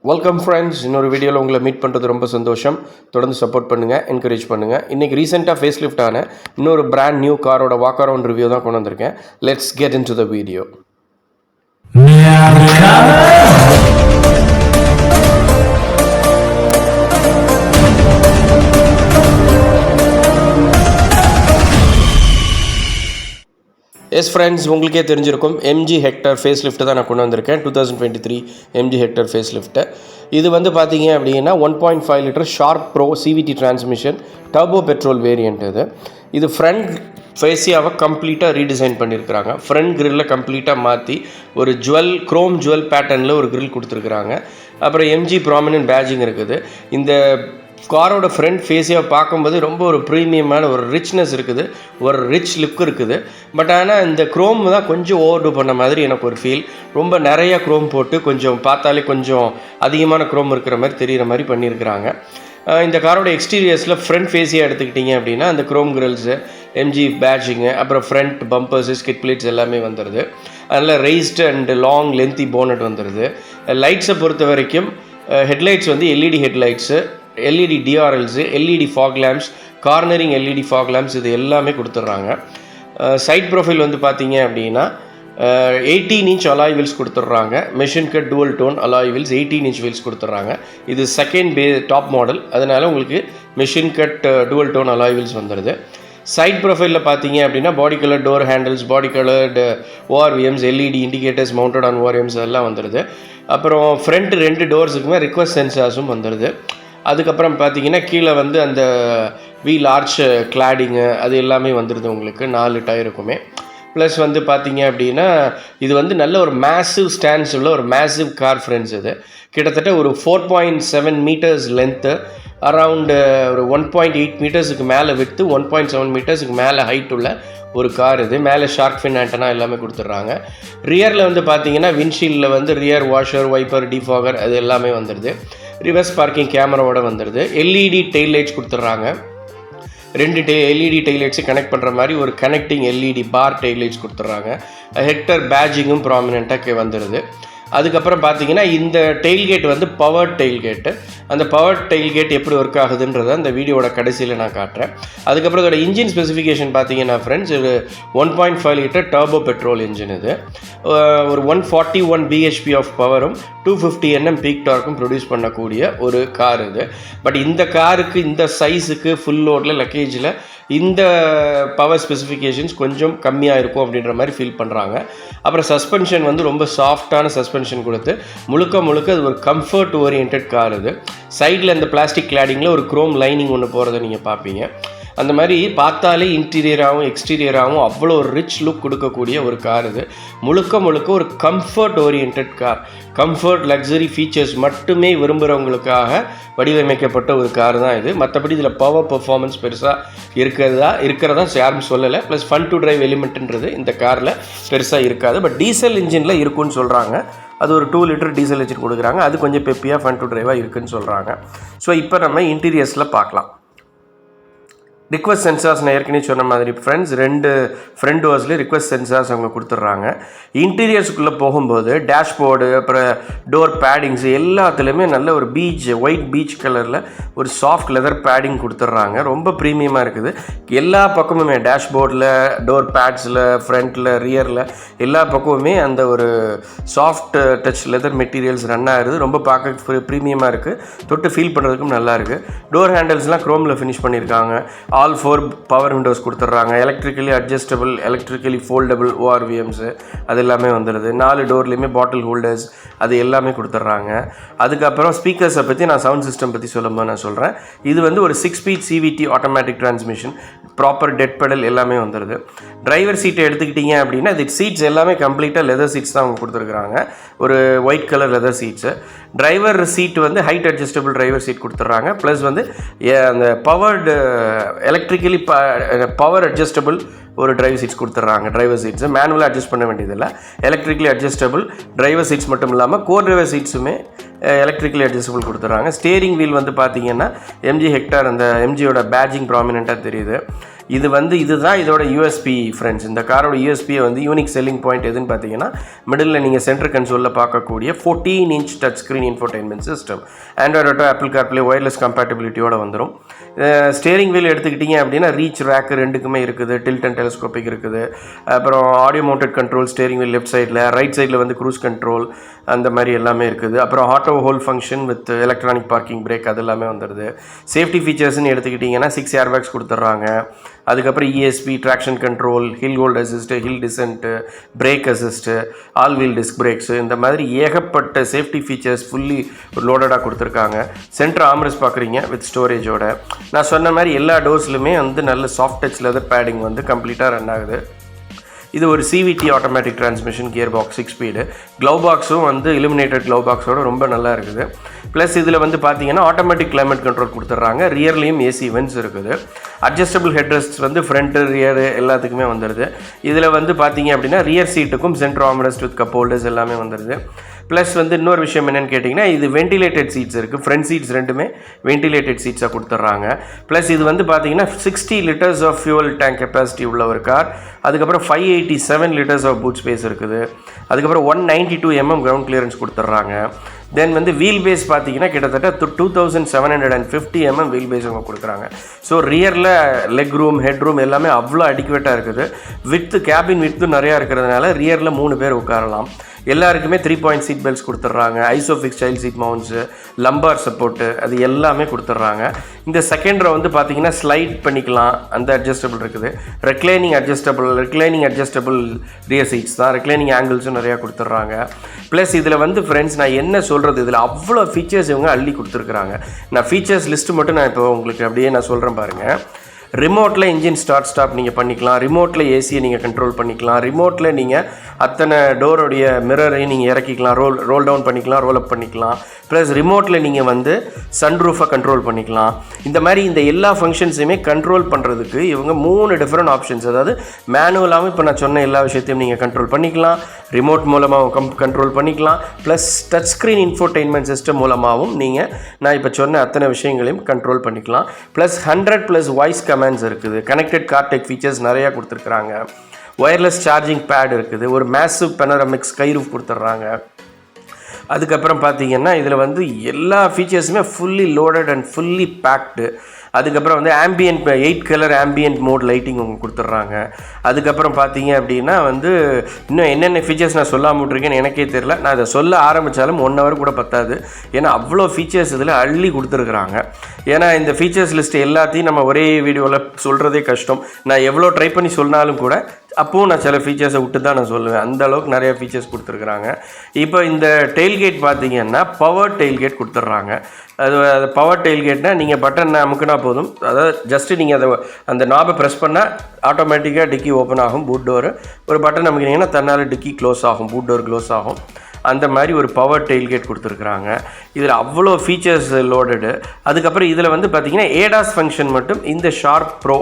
Welcome friends. இன்னொரு வீடியோவில் உங்களை மீட் பண்ணுறது ரொம்ப சந்தோஷம். தொடர்ந்து சப்போர்ட் பண்ணுங்கள், என்கரேஜ் பண்ணுங்கள். இன்றைக்கி ரீசெண்டாக ஃபேஸ்லிஃப்ட் ஆன இன்னொரு பிராண்ட் நியூ காரோட வாக் அரவுண்ட் ரிவ்யூ தான் கொண்டு வந்திருக்கேன். Let's get in to the video. S friends, உங்களுக்கே தெரிஞ்சிருக்கும் MG HECTOR ஃபேஸ்லிஃப்ட் தான் நான் கொண்டு வந்திருக்கேன். 2023 MG HECTOR ஃபேஸ்லிஃப்ட்டு. இது வந்து பார்த்தீங்க அப்படின்னா 1.5 litre sharp bro CVT transmission turbo petrol variant. இது ஃப்ரண்ட் ஃபேஸியாவை கம்ப்ளீட்டாக ரீடிசைன் பண்ணியிருக்கிறாங்க. ஃப்ரண்ட் கிரில்லை கம்ப்ளீட்டாக மாற்றி ஒரு குரோம் ஜுவல் பேட்டர்னில் ஒரு கிரில் கொடுத்துருக்குறாங்க. அப்புறம் MG ப்ராமினன்ட் பேஜிங் இருக்குது. இந்த காரோட ஃப்ரண்ட் ஃபேஸியாக பார்க்கும்போது ரொம்ப ஒரு ப்ரீமியமான ஒரு ரிச்னஸ் இருக்குது, ஒரு ரிச் லுக் இருக்குது. பட் ஆனால் இந்த க்ரோம் தான் கொஞ்சம் ஓவர்டூ பண்ண மாதிரி எனக்கு ஒரு ஃபீல். ரொம்ப நிறைய க்ரோம் போட்டு கொஞ்சம் பார்த்தாலே கொஞ்சம் அதிகமான க்ரோம் இருக்கிற மாதிரி தெரிகிற மாதிரி பண்ணியிருக்கிறாங்க. இந்த காரோட எக்ஸ்டீரியர்ஸில் ஃப்ரண்ட் ஃபேஸியாக எடுத்துக்கிட்டிங்க அப்படின்னா அந்த க்ரோம் கிரில்ஸு, MG பேட்ஜிங்கு, அப்புறம் ஃப்ரண்ட் பம்பர்ஸு, ஸ்கிட் பிளேட்ஸ் எல்லாமே வந்துடுது. அதனால் raised and long lengthy bonnet வந்துடுது. லைட்ஸை பொறுத்த வரைக்கும் ஹெட்லைட்ஸ் வந்து LED ஹெட்லைட்ஸு, LED DRLஸு, LED fog lamps, cornering LED fog lamps, இது எல்லாமே கொடுத்துட்றாங்க. சைட் ப்ரொஃபைல் வந்து பார்த்தீங்க அப்படின்னா 18 இன்ச் அலாய் வீல்ஸ் கொடுத்துட்றாங்க. Machine cut dual tone alloy wheels 18 inch wheels கொடுத்துட்றாங்க. இது செகண்ட் டாப் மாடல், அதனால் உங்களுக்கு machine cut dual tone alloy wheels வந்துடுது. சைட் ப்ரொஃபைலில் பார்த்தீங்க அப்படின்னா body colour door handles, body coloured ORVMs, LED indicators mounted on ORVMs எல்லாம் வந்துடுது. அப்புறம் ஃப்ரண்ட் 2 டோர்ஸுக்குமே ரிக்வஸ்ட் சென்சார்ஸும் வந்துடுது. அதுக்கப்புறம் பார்த்தீங்கன்னா கீழே வந்து அந்த வீல் ஆர்ச் கிளாடிங்கு அது எல்லாமே வந்துடுது உங்களுக்கு 4 டயருக்குமே. ப்ளஸ் வந்து பார்த்தீங்க அப்படின்னா இது வந்து நல்ல ஒரு மேசிவ் ஸ்டாண்ட்ஸ் உள்ள ஒரு மேசிவ் கார் ஃப்ரெண்ட்ஸ். இது கிட்டத்தட்ட ஒரு 4.7 மீட்டர்ஸ் லென்த்து, அரவுண்டு ஒரு 1.8 மீட்டர்ஸுக்கு மேலே விட்டு 1.7 மீட்டர்ஸுக்கு மேலே ஹைட் உள்ள ஒரு கார். இது மேலே ஷார்க் ஃபின் ஆண்டனா எல்லாமே கொடுத்துட்றாங்க. ரியரில் வந்து பார்த்தீங்கன்னா விண்ட்ஷீல்டில் வந்து ரியர் வாஷர், வைப்பர், டிஃபாகர் அது எல்லாமே வந்துடுது. ரிவர்ஸ் பார்க்கிங் கேமராவோட வந்துடுது. LED டெயில் லைட்ஸ் கொடுத்துட்றாங்க. 2 LED டெயில் லைட்ஸை கனெக்ட் பண்ணுற மாதிரி ஒரு கனெக்டிங் LED பார் டெயில் லைட்ஸ் கொடுத்துட்றாங்க. ஹெக்டர் பேட்ஜிங்கும் ப்ராமினெண்ட்டாக வந்துடுது. அதுக்கப்புறம் பார்த்தீங்கன்னா இந்த டெயில்கேட் வந்து பவர் டெயில்கேட்டு. அந்த பவர் டெயில்கேட் எப்படி ஒர்க் ஆகுதுன்றதை அந்த வீடியோட கடைசியில் நான் காட்டுறேன். அதுக்கப்புறம் இதோட இன்ஜின் ஸ்பெசிஃபிகேஷன் பார்த்தீங்கன்னா ஃப்ரெண்ட்ஸ், இது 1.5 லிட்டர் டர்போ பெட்ரோல் இன்ஜின். இது ஒரு 141 bhp ஆஃப் பவரும் 250 Nm பீக் டார்க்கும் ப்ரொடியூஸ் பண்ணக்கூடிய ஒரு கார் இது. பட் இந்த காருக்கு, இந்த சைஸுக்கு, ஃபுல் லோடில், லக்கேஜில் இந்த பவர் ஸ்பெசிஃபிகேஷன்ஸ் கொஞ்சம் கம்மியாக இருக்கும் அப்படின்ற மாதிரி ஃபீல் பண்ணுறாங்க. அப்புறம் சஸ்பென்ஷன் வந்து ரொம்ப சாஃப்டான சஸ்பென்ஷன் கொடுத்து முழுக்க அது ஒரு கம்ஃபர்ட் ஓரியன்ட் கார். இது சைடில் இந்த பிளாஸ்டிக் கிளாடிங்கில் ஒரு குரோம் லைனிங் ஒன்று போகிறத நீங்கள் பார்ப்பீங்க. அந்த மாதிரி பார்த்தாலே இன்டீரியராகவும் எக்ஸ்டீரியராகவும் அவ்வளோ ஒரு ரிச் லுக் கொடுக்கக்கூடிய ஒரு கார். இது முழுக்க ஒரு comfort orient car. Comfort, luxury features மட்டுமே விரும்புகிறவங்களுக்காக வடிவமைக்கப்பட்ட ஒரு கார் தான் இது. மற்றபடி இதில் பவர் பெர்ஃபார்மன்ஸ் பெருசாக இருக்கிறதா யாரும் சொல்லலை. ப்ளஸ் ஃபன் டு டிரைவ் எலிமெண்ட்டுன்றது இந்த காரில் பெருசாக இருக்காது. பட் டீசல் இன்ஜினில் இருக்குன்னு சொல்கிறாங்க. அது ஒரு 2 லிட்டர் டீசல் இன்ஜின் கொடுக்குறாங்க. அது கொஞ்சம் பெப்பியாக ஃபன் டு டிரைவாக இருக்குதுன்னு சொல்கிறாங்க. ஸோ இப்போ நம்ம இன்டீரியர்ஸில் பார்க்கலாம். ரிக்வஸ்ட் சென்சார்ஸ் நான் ஏற்கனவே சொன்ன மாதிரி ஃப்ரெண்ட்ஸ், 2 ஃப்ரண்ட் டோர்ஸ்லேயும் ரிக்வஸ்ட் சென்சார்ஸ் அவங்க கொடுத்துட்றாங்க. இன்டீரியர்ஸுக்குள்ளே போகும்போது டேஷ்போர்டு, அப்புறம் டோர் பேடிங்ஸ் எல்லாத்துலேயுமே நல்ல ஒரு ஒயிட் பீச் கலரில் ஒரு சாஃப்ட் லெதர் பேடிங் கொடுத்துட்றாங்க. ரொம்ப ப்ரீமியமாக இருக்குது. எல்லா பக்கமுமே டேஷ்போர்டில், டோர் பேட்ஸில், ஃப்ரண்ட்டில், ரியரில் எல்லா பக்கமுமே அந்த ஒரு soft touch leather materials run ஆகுது. ரொம்ப பார்க்க ப்ரீமியமாக இருக்குது. தொட்டு ஃபீல் பண்ணுறதுக்கும் நல்லா இருக்குது. டோர் ஹேண்டில்ஸ்லாம் க்ரோமில் ஃபினிஷ் பண்ணியிருக்காங்க. ஆல் 4 பவர் விண்டோஸ் கொடுத்துட்றாங்க. Electrically adjustable, electrically foldable ORVMs அது எல்லாமே வந்துடுது. 4 டோர்லேயுமே பாட்டில் ஹோல்டர்ஸ் அது எல்லாமே கொடுத்துட்றாங்க. அதுக்கப்புறம் ஸ்பீக்கர்ஸை பற்றி நான் சவுண்ட் சிஸ்டம் பற்றி சொல்லும்போது நான் சொல்கிறேன். இது வந்து ஒரு 6 speed CVT automatic transmission, proper dead pedal எல்லாமே வந்துடுது. டிரைவர் சீட்டை எடுத்துக்கிட்டிங்க அப்படின்னா இது சீட்ஸ் எல்லாமே கம்ப்ளீட்டாக லெதர் சீட்ஸ் தான் அவங்க கொடுத்துருக்குறாங்க. ஒரு white colour leather seats. Driver seat வந்து ஹைட் அட்ஜஸ்டபிள் டிரைவர் சீட் கொடுத்துட்றாங்க. ப்ளஸ் வந்து அந்த பவர்டு எலக்ட்ரிக்கலி பவர் அட்ஜஸ்டபிள் ஒரு டிரைவர் சீட்ஸ் கொடுத்துட்றாங்க. டிரைவர் சீட்ஸு மேனுவலாக அட்ஜஸ்ட் பண்ண வேண்டியதில்லை. எலக்ட்ரிக்கலி அட்ஜஸ்டபிள் டிரைவர் சீட்ஸ் மட்டும் இல்லாமல் கோர் டிரைவர் சீட்ஸுமே எலக்ட்ரிக்கலி அட்ஜஸ்டபிள் கொடுத்துட்றாங்க. ஸ்டேரிங் வீல் வந்து பார்த்தீங்கன்னா MG HECTOR அந்த MGயோட பேட்ஜிங் ப்ராமினெண்ட்டாக தெரியுது. இது வந்து இதுதான் இதோட யூஎஸ்பி ஃப்ரெண்ட்ஸ். இந்த காரோட யூஎஸ்பியை வந்து யூனிக் செல்லிங் பாயிண்ட் எதுன்னு பார்த்தீங்கன்னா மிடில் நீங்கள் சென்டர் கன்சோலில் பார்க்கக்கூடிய 14 inch touch screen infotainment system. Android Auto, Apple CarPlay, wireless கம்பேட்டபிலிட்டியோடு வந்துடும். ஸ்டேரிங் வீல் எடுத்துக்கிட்டிங்க அப்படின்னா ரீச் ரேக்கு ரெண்டுக்குமே இருக்குது, டில்ட் அண்ட் டெலிஸ்கோபிக் இருக்குது. அப்புறம் audio mounted control steering wheel left சைடில், ரைட் சைடில் வந்து க்ரூஸ் கண்ட்ரோல் அந்த மாதிரி எல்லாமே இருக்குது. அப்புறம் auto hold function with electronic parking brake அது எல்லாமே வந்துடுது. சேஃப்டி ஃபீச்சர்ஸ்னு எடுத்துக்கிட்டிங்கன்னா 6 ஏர்பேக்ஸ் கொடுத்துட்றாங்க. அதுக்கப்புறம் ESP, traction control, hill hold assist, hill descent, brake assist, all wheel disc brakes, இந்த மாதிரி ஏகப்பட்ட சேஃப்டி ஃபீச்சர்ஸ் ஃபுல்லி லோடடாக கொடுத்துருக்காங்க. சென்டர் ஆம்ரெஸ்ட் பார்க்குறீங்க வித் ஸ்டோரேஜோட. நான் சொன்ன மாதிரி எல்லா டோர்ஸ்லுமே வந்து நல்ல சாஃப்ட் டச் லெதர் பேடிங் வந்து கம்ப்ளீட்டாக ரன் ஆகுது. இது ஒரு CVT automatic transmission gear box 6 speed. Glove பாக்ஸும் வந்து இலுமினேட்டட் க்ளவ் பாக்ஸோட ரொம்ப நல்லா இருக்குது. ப்ளஸ் இதில் வந்து பார்த்தீங்கன்னா ஆட்டோமேட்டிக் கிளைமேட் கண்ட்ரோல் கொடுத்துட்றாங்க. ரியர்லேயும் AC வென்ட்ஸ் இருக்குது. அட்ஜஸ்டபிள் ஹெட்ரெஸ்ட் வந்து ஃப்ரண்ட்டு ரியரு எல்லாத்துக்குமே வந்துடுது. இதில் வந்து பார்த்தீங்க அப்படின்னா ரியர் சீட்டுக்கும் centre armrest with cup holders எல்லாமே வந்துடுது. ப்ளஸ் வந்து இன்னொரு விஷயம் என்னென்னு கேட்டிங்கன்னா இது வென்டிலேட்டட் சீட்ஸ் இருக்குது. ஃப்ரண்ட் சீட்ஸ் ரெண்டுமே வென்டிலேட்டட் சீட்ஸாக கொடுத்துட்றாங்க. ப்ளஸ் இது வந்து பார்த்தீங்கன்னா 60 liters of fuel tank capacity உள்ள ஒரு கார். அதுக்கப்புறம் 587 liters ஆஃப் பூட் ஸ்பேஸ் இருக்குது. அதுக்கப்புறம் 192 mm கிரவுண்ட் கிளியரன்ஸ் கொடுத்துட்றாங்க. தென் வந்து வீல் பேஸ் பார்த்தீங்கன்னா கிட்டத்தட்ட 2750 mm வீல் பேஸ் அவங்க கொடுக்குறாங்க. ஸோ ரியரில் லெக் ரூம், ஹெட் ரூம் எல்லாமே அவ்வளோ அடிக்குவேட்டாக இருக்குது. வித்து கேபின் வித்து நிறையா இருக்கிறதுனால ரியரில் 3 பேர் உட்காரலாம். எல்லாருக்குமே 3-point சீட் பெல்ட்ஸ் கொடுத்துட்றாங்க. ISOFIX child seat mounts, lumbar support அது எல்லாமே கொடுத்துட்றாங்க. இந்த செகண்ட் ரோ வந்து பார்த்தீங்கன்னா ஸ்லைட் பண்ணிக்கலாம், அந்த அட்ஜஸ்டபிள் இருக்குது. ரெக்ளைனிங் அட்ஜஸ்டபிள் ரியர் சீட்ஸ் தான். ரெக்ளைனிங் ஆங்கிள்ஸும் நிறையா கொடுத்துட்றாங்க. ப்ளஸ் இதில் வந்து ஃப்ரெண்ட்ஸ் நான் என்ன சொல்கிறது, இதில் அவ்வளோ ஃபீச்சர்ஸ் இவங்க அள்ளி கொடுத்துருக்குறாங்க. நான் ஃபீச்சர்ஸ் லிஸ்ட்டு மட்டும் நான் இப்போ உங்களுக்கு அப்படியே நான் சொல்கிறேன் பாருங்கள். ரிமோட்டில் இன்ஜின் ஸ்டாப் நீங்கள் பண்ணிக்கலாம். ரிமோட்டில் ஏசியை நீங்கள் கண்ட்ரோல் பண்ணிக்கலாம். ரிமோட்டில் நீங்கள் அத்தனை டோருடைய மிரரையும் நீங்கள் இறக்கிக்கலாம், ரோல் டவுன் பண்ணிக்கலாம், ரோல் அப் பண்ணிக்கலாம். ப்ளஸ் ரிமோட்டில் நீங்கள் வந்து சன்ரூஃபை கண்ட்ரோல் பண்ணிக்கலாம். இந்த மாதிரி இந்த எல்லா ஃபங்க்ஷன்ஸையுமே கண்ட்ரோல் பண்ணுறதுக்கு இவங்க 3 டிஃப்ரெண்ட் ஆப்ஷன்ஸ், அதாவது மேனுவலாகவும் இப்போ நான் சொன்ன எல்லா விஷயத்தையும் நீங்கள் கண்ட்ரோல் பண்ணிக்கலாம், ரிமோட் மூலமாக கண்ட்ரோல் பண்ணிக்கலாம், plus touch screen infotainment system மூலமாகவும் நீங்கள் நான் இப்போ சொன்ன அத்தனை விஷயங்களையும் கண்ட்ரோல் பண்ணிக்கலாம். ப்ளஸ் 100+ வாய்ஸ் கமெண்ட்ஸ் இருக்குது. கனெக்டட் கார்டெக் ஃபீச்சர்ஸ் நிறையா கொடுத்துருக்குறாங்க. ஒயர்லெஸ் சார்ஜிங் பேட் இருக்குது. ஒரு மேசிவ் பெனரமிக் ஸ்கை ரூஃப் கொடுத்துட்றாங்க. அதுக்கப்புறம் பார்த்தீங்கன்னா இதில் வந்து எல்லா ஃபீச்சர்ஸுமே fully loaded and fully packed. அதுக்கப்புறம் வந்து ambient 8 colour ambient mode lighting அவங்க கொடுத்துட்றாங்க. அதுக்கப்புறம் பார்த்தீங்க அப்படின்னா வந்து இன்னும் என்னென்ன ஃபீச்சர்ஸ் நான் சொல்லாமல் விட்ருக்கேன்னு எனக்கே தெரியல. நான் இதை சொல்ல ஆரம்பித்தாலும் 1 hour கூட பத்தாது. ஏன்னா அவ்வளோ ஃபீச்சர்ஸ் இதில் அள்ளி கொடுத்துருக்குறாங்க. ஏன்னா இந்த ஃபீச்சர்ஸ் லிஸ்ட் எல்லாத்தையும் நம்ம ஒரே வீடியோவில் சொல்கிறதே கஷ்டம். நான் எவ்வளோ ட்ரை பண்ணி சொன்னாலும் கூட அப்போவும் நான் சில ஃபீச்சர்ஸை விட்டு தான் நான் சொல்லுவேன். அந்த அளவுக்கு நிறைய ஃபீச்சர்ஸ் கொடுத்துருக்குறாங்க. இப்போ இந்த டெயில்கேட் பார்த்தீங்கன்னா பவர் டெயில்கேட் கொடுத்துட்றாங்க. அது பவர் டெயில்கேட்னால் நீங்கள் பட்டன் அமுக்குனா போதும், அதாவது ஜஸ்ட்டு நீங்கள் அந்த நாபை ப்ரெஸ் பண்ணால் ஆட்டோமேட்டிக்காக டிக்கி ஓப்பன் ஆகும். பூட் டோரு ஒரு பட்டன் அமுக்கினீங்கன்னா தன்னால் டிக்கி க்ளோஸ் ஆகும், பூட் டோர் க்ளோஸ் ஆகும். அந்த மாதிரி ஒரு பவர் டெயில்கேட் கொடுத்துருக்குறாங்க. இதில் அவ்வளோ ஃபீச்சர்ஸ் லோடடு. அதுக்கப்புறம் இதில் வந்து பார்த்திங்கன்னா ஏடாஸ் ஃபங்க்ஷன் மட்டும் இந்த ஷார்ப் ப்ரோ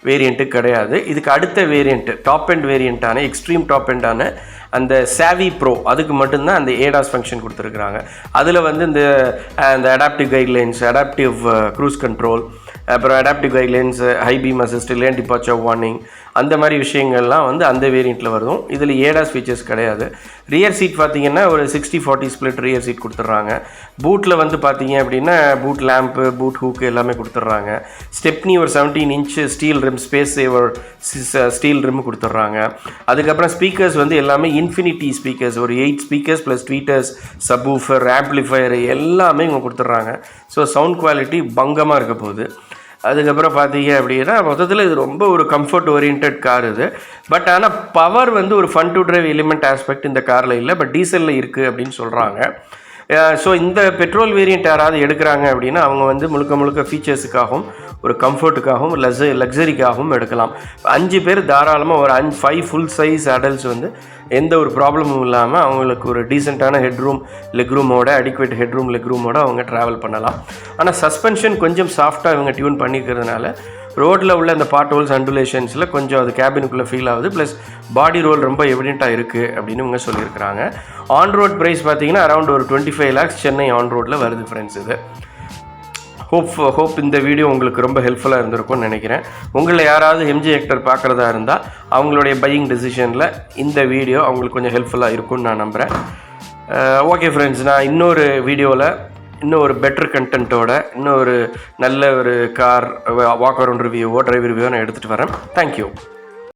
வேரியண்ட்டு கிடையாது. இதுக்கு அடுத்த வேரியண்ட்டு டாப் எண்ட் வேரியண்ட்டான எக்ஸ்ட்ரீம் டாப் எண்டான அந்த சாவி ப்ரோ அதுக்கு மட்டும்தான் அந்த ஏடாஸ் ஃபங்க்ஷன் கொடுத்துருக்குறாங்க. அதில் வந்து இந்த adaptive guidelines, adaptive cruise control, அப்புறம் adaptive guidelines, high beam assist, lane departure warning, அந்த மாதிரி விஷயங்கள்லாம் வந்து அந்த வேரியண்ட்டில் வரும். இதில் ஏடாஸ் ஃபீச்சர்ஸ் கிடையாது. ரியர் சீட் பார்த்திங்கன்னா ஒரு 60-40 ஸ்ப்ளிட் ரியர் சீட் கொடுத்துட்றாங்க. பூட்டில் வந்து பார்த்திங்க அப்படின்னா பூட் லேம்ப்பு, பூட் ஹூக்கு எல்லாமே கொடுத்துட்றாங்க. ஸ்டெப்னி ஒரு 17 inch ஸ்டீல் ரிம், ஸ்பேஸ் சேவர் ஸ்டீல் ரிம் கொடுத்துட்றாங்க. அதுக்கப்புறம் ஸ்பீக்கர்ஸ் வந்து எல்லாமே இன்ஃபினிட்டி ஸ்பீக்கர்ஸ், ஒரு 8 speakers plus tweeters, subwoofer, amplifier எல்லாமே இவங்க கொடுத்துட்றாங்க. ஸோ சவுண்ட் குவாலிட்டி பங்கமாக இருக்க போகுது. அதுக்கப்புறம் பார்த்தீங்க அப்படின்னா மொத்தத்தில் இது ரொம்ப ஒரு கம்ஃபர்ட் ஓரியன்ட் கார் இது. பட் ஆனால் பவர் வந்து ஒரு fun to drive element aspect இந்த காரில் இல்லை, பட் டீசலில் இருக்குது அப்படின்னு சொல்கிறாங்க. ஸோ இந்த பெட்ரோல் வேரியண்ட் யாராவது எடுக்கிறாங்க அப்படின்னா அவங்க வந்து முழுக்க ஃபீச்சர்ஸுக்காகவும் ஒரு கம்ஃபர்ட்டுக்காகவும் லக்ஸரிக்காகவும் எடுக்கலாம். 5 பேர் தாராளமாக ஒரு 5 ஃபுல் சைஸ் அடல்ட்ஸ் வந்து எந்த ஒரு ப்ராப்ளமும் இல்லாமல் அவங்களுக்கு ஒரு டீசெண்டான ஹெட்ரூம் லெக்ரூமோட, அடிக்குவேட் ஹெட்ரூம் லெக்ரூமோட அவங்க ட்ராவல் பண்ணலாம். ஆனால் சஸ்பென்ஷன் கொஞ்சம் சாஃப்டாக இவங்க டியூன் பண்ணிக்கிறதுனால ரோட்டில் உள்ள அந்த பாட் ஹோல்ஸ் அண்டுலேஷன்ஸில் கொஞ்சம் அது கேபினுக்குள்ளே ஃபீல் ஆகுது. ப்ளஸ் பாடி ரோல் ரொம்ப எவிடெண்ட்டாக இருக்குது அப்படின்னு இவங்க சொல்லியிருக்கிறாங்க. ஆன் ரோட் ப்ரைஸ் பார்த்தீங்கன்னா அரௌண்ட் ஒரு 25 lakhs சென்னை ஆன் ரோட்டில் வருது ஃப்ரெண்ட்ஸ். இது ஹோப் இந்த வீடியோ உங்களுக்கு ரொம்ப ஹெல்ப்ஃபுல்லாக இருந்திருக்கும்னு நினைக்கிறேன். உங்களில் யாராவது MG HECTOR பார்க்குறதா இருந்தால் அவங்களுடைய பையிங் டெசிஷனில் இந்த வீடியோ அவங்களுக்கு கொஞ்சம் ஹெல்ப்ஃபுல்லாக இருக்கும்னு நான் நம்புகிறேன். ஓகே ஃப்ரெண்ட்ஸ், நான் இன்னொரு வீடியோவில் இன்னும் ஒரு பெட்டர் கண்டென்ட்டோட இன்னும் ஒரு நல்ல ஒரு கார் வாக் அரவுண்ட் ரிவ்யூவோ டிரைவ் ரிவ்யூவோ நான் எடுத்துகிட்டு வரேன். தேங்க்யூ.